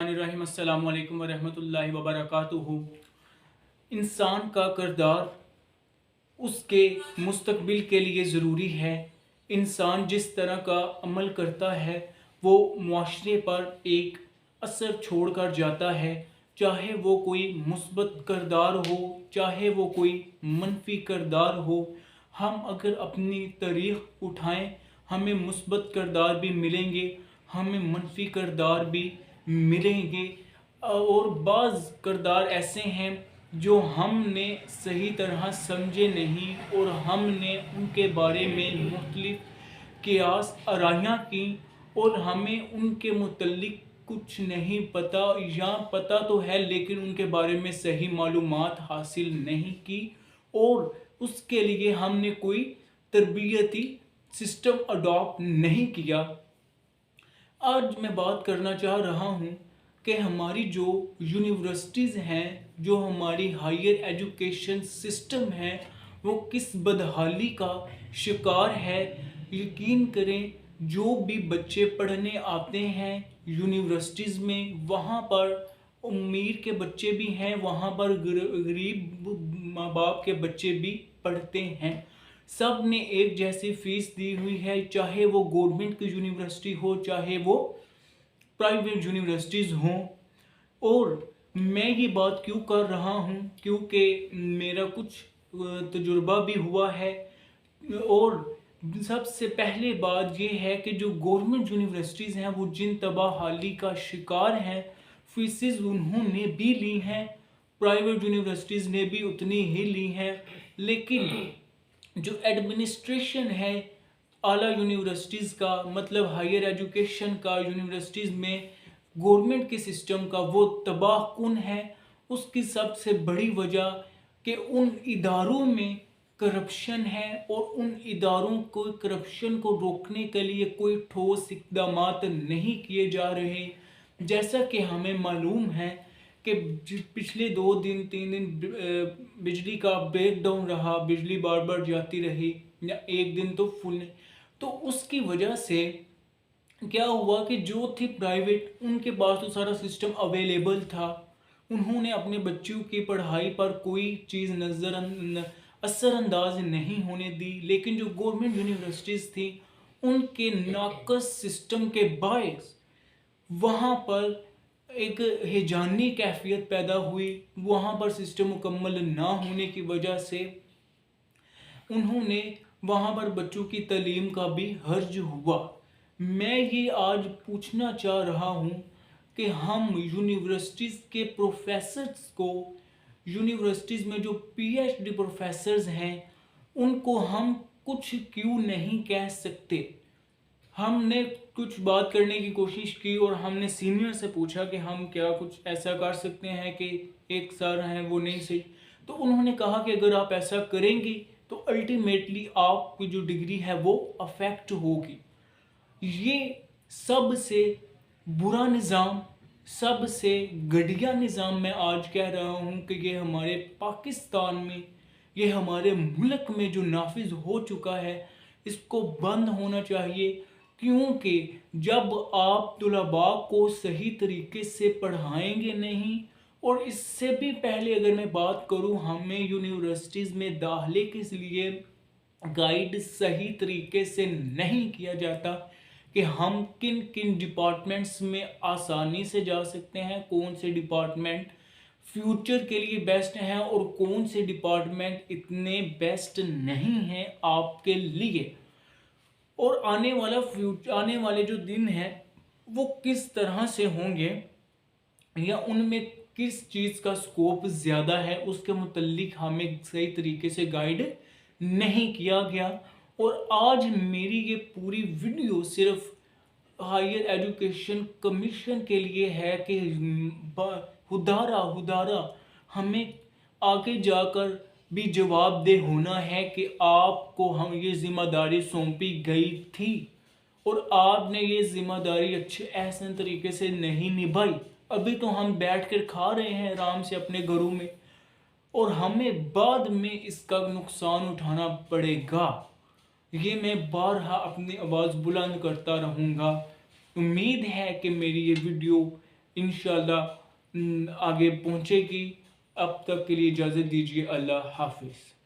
बिस्मिल्लाहिर्रहमानिर्रहीम अस्सलामु अलैकुम वरहमतुल्लाहि वबरकातुहू। इंसान का किरदार उसके मुस्तकबिल के लिए ज़रूरी है। इंसान जिस तरह का अमल करता है वो मुआशरे पर एक असर छोड़ कर जाता है, चाहे वो कोई मुस्बत किरदार हो, चाहे वो कोई मनफी किरदार हो। हम अगर अपनी तारीख़ उठाएं हमें मुस्बत किरदार भी मिलेंगे, हमें मनफी किरदार भी मिलेंगे। और बाज़ किरदार ऐसे हैं जो हमने सही तरह समझे नहीं और हमने उनके बारे में मुख्तलिफ क़ियास आराइयाँ की और हमें उनके मुतल्लिक कुछ नहीं पता, या पता तो है लेकिन उनके बारे में सही मालूमात हासिल नहीं की, और उसके लिए हमने कोई तरबियती सिस्टम अडॉप्ट नहीं किया। आज मैं बात करना चाह रहा हूँ कि हमारी जो यूनिवर्सिटीज़ हैं, जो हमारी हायर एजुकेशन सिस्टम है, वो किस बदहाली का शिकार है। यकीन करें, जो भी बच्चे पढ़ने आते हैं यूनिवर्सिटीज़ में, वहाँ पर अमीर के बच्चे भी हैं, वहाँ पर गरीब माँ बाप के बच्चे भी पढ़ते हैं। सब ने एक जैसी फ़ीस दी हुई है, चाहे वो गवर्नमेंट की यूनिवर्सिटी हो, चाहे वो प्राइवेट यूनिवर्सिटीज़ हों। और मैं ये बात क्यों कर रहा हूँ, क्योंकि मेरा कुछ तजुर्बा भी हुआ है। और सबसे पहले बात ये है कि जो गवर्नमेंट यूनिवर्सिटीज़ हैं वो जिन तबाहाली का शिकार हैं, फ़ीसेस उन्होंने भी ली हैं, प्राइवेट यूनिवर्सिटीज़ ने भी उतनी ही ली हैं, लेकिन जो एडमिनिस्ट्रेशन है आला यूनिवर्सिटीज़ का, मतलब हायर एजुकेशन का यूनिवर्सिटीज़ में गवर्नमेंट के सिस्टम का, वो तबाह कुन है। उसकी सबसे बड़ी वजह कि उन इदारों में करप्शन है और उन इदारों को करप्शन को रोकने के लिए कोई ठोस इक़दामात नहीं किए जा रहे। जैसा कि हमें मालूम है कि पिछले 2 दिन 3 दिन बिजली का ब्रेकडाउन रहा, बिजली बार बार जाती रही, या एक दिन तो फुल। तो उसकी वजह से क्या हुआ कि जो थी प्राइवेट, उनके पास तो सारा सिस्टम अवेलेबल था, उन्होंने अपने बच्चों की पढ़ाई पर कोई चीज़ असरअंदाज नहीं होने दी। लेकिन जो गवर्नमेंट यूनिवर्सिटीज़ थी उनके नाकस सिस्टम के बायस वहाँ पर एक हिजानी कैफियत पैदा हुई। वहाँ पर सिस्टम मुकम्मल ना होने की वजह से उन्होंने वहाँ पर बच्चों की तालीम का भी हर्ज हुआ। मैं ये आज पूछना चाह रहा हूँ कि हम यूनिवर्सिटीज़ के प्रोफेसर्स को, यूनिवर्सिटीज़ में जो पीएचडी प्रोफेसर्स हैं, उनको हम कुछ क्यों नहीं कह सकते। हमने कुछ बात करने की कोशिश की और हमने सीनियर से पूछा कि हम क्या कुछ ऐसा कर सकते हैं कि एक सर हैं वो नहीं सही। तो उन्होंने कहा कि अगर आप ऐसा करेंगे तो अल्टीमेटली आपकी जो डिग्री है वो अफेक्ट होगी। ये सबसे बुरा निज़ाम, सबसे घटिया निज़ाम मैं आज कह रहा हूँ कि ये हमारे पाकिस्तान में, ये हमारे मुल्क में जो नाफिज हो चुका है, इसको बंद होना चाहिए। क्योंकि जब आप तुलबा को सही तरीके से पढ़ाएंगे नहीं, और इससे भी पहले अगर मैं बात करूँ, हमें यूनिवर्सिटीज़ में दाखिले के लिए गाइड सही तरीके से नहीं किया जाता कि हम किन किन डिपार्टमेंट्स में आसानी से जा सकते हैं, कौन से डिपार्टमेंट फ्यूचर के लिए बेस्ट हैं और कौन से डिपार्टमेंट इतने बेस्ट नहीं हैं आपके लिए। और आने वाले जो दिन हैं वो किस तरह से होंगे, या उनमें किस चीज़ का स्कोप ज़्यादा है, उसके मुतल्लिक हमें सही तरीके से गाइड नहीं किया गया। और आज मेरी ये पूरी वीडियो सिर्फ हायर एजुकेशन कमीशन के लिए है कि हुदारा हमें आगे जाकर भी जवाबदेह होना है कि आपको हम ये ज़िम्मेदारी सौंपी गई थी और आपने ये ज़िम्मेदारी अच्छे एहसन तरीके से नहीं निभाई। अभी तो हम बैठ कर खा रहे हैं आराम से अपने घरों में, और हमें बाद में इसका नुकसान उठाना पड़ेगा। ये मैं बारहा अपनी आवाज़ बुलंद करता रहूँगा। उम्मीद है कि मेरी ये वीडियो इंशाल्लाह आगे पहुँचेगी। अब तक के लिए इजाज़त दीजिए। अल्लाह हाफिज़।